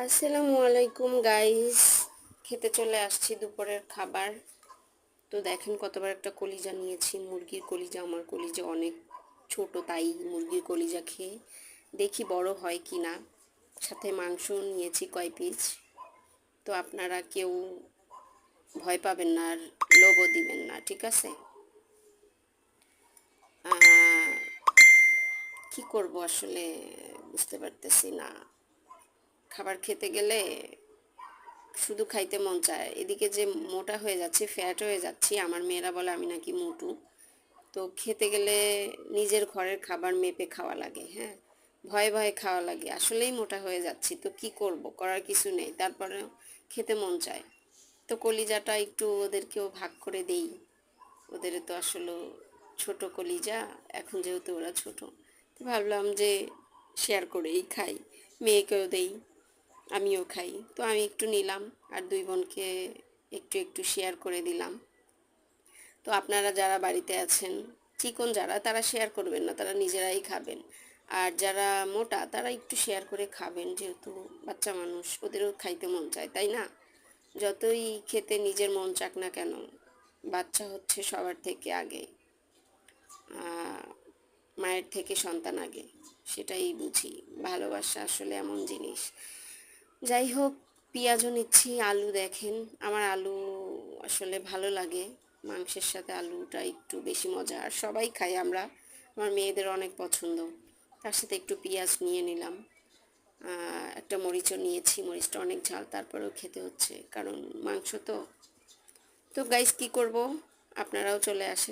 আসসালামু আলাইকুম গাইস, খেতে চলে আসছি দুপুরের খাবার। তো দেখেন কতবার একটা কলিজা নিয়েছি, মুরগির কলিজা। আমার কলিজা অনেক ছোট, তাই মুরগির কলিজা খেয়ে দেখি বড় হয় কি না। সাথে মাংস নিয়েছি কয় পিস। তো আপনারা কেউ ভয় পাবেন না আর লোভও দিবেন না, ঠিক আছে? কি করব আসলে বুঝতে পারতেছি না। খাবার খেতে গেলে শুধু খাইতে মন চায়, এদিকে যে মোটা হয়ে যাচ্ছি, ফ্যাট হয়ে যাচ্ছি। আমার মেয়েরা বলে আমি নাকি মোটু। তো খেতে গেলে নিজের ঘরের খাবার মেপে খাওয়া লাগে, হ্যাঁ, ভয়ে ভয়ে খাওয়া লাগে। আসলেই মোটা হয়ে যাচ্ছি, তো কি করব, করার কিছু নেই, তারপরেও খেতে মন চায়। তো কলিজাটা একটু ওদেরকেও ভাগ করে দেই। ওদের তো আসলে ছোট কলিজা, এখন যেহেতু ওরা ছোট, তো ভাবলাম যে শেয়ার করেই খাই, মেয়েকেও দেই, আমিও খাই। তো আমি একটু নিলাম আর দুই বোনকে একটু একটু শেয়ার করে দিলাম। তো আপনারা যারা বাড়িতে আছেন, চিকন যারা, তারা শেয়ার করবেন না, তারা নিজেরাই খাবেন। আর যারা মোটা, তারা একটু শেয়ার করে খাবেন, যেহেতু বাচ্চা মানুষ, ওদেরও খাইতে মন চায়, তাই না? যতই খেতে নিজের মন চাক না কেন, বাচ্চা হচ্ছে সবার থেকে আগে। মায়ের থেকে সন্তান আগে, সেটাই বুঝি। ভালোবাসা আসলে এমন জিনিস। যাই হোক, পেঁয়াজও নিচ্ছি, আলু দেখেন। আমার আলু আসলে ভালো লাগে, মাংসের সাথে আলুটা একটু বেশি মজা, আর সবাই খাই আমরা, আমার মেয়েদের অনেক পছন্দ। তার সাথে একটু পেঁয়াজ নিয়ে নিলাম। একটা মরিচও নিয়েছি, মরিচটা অনেক ঝাল, তারপরেও খেতে হচ্ছে কারণ মাংস তো। তো গাইস, কি করব, আপনারাও চলে আসেন।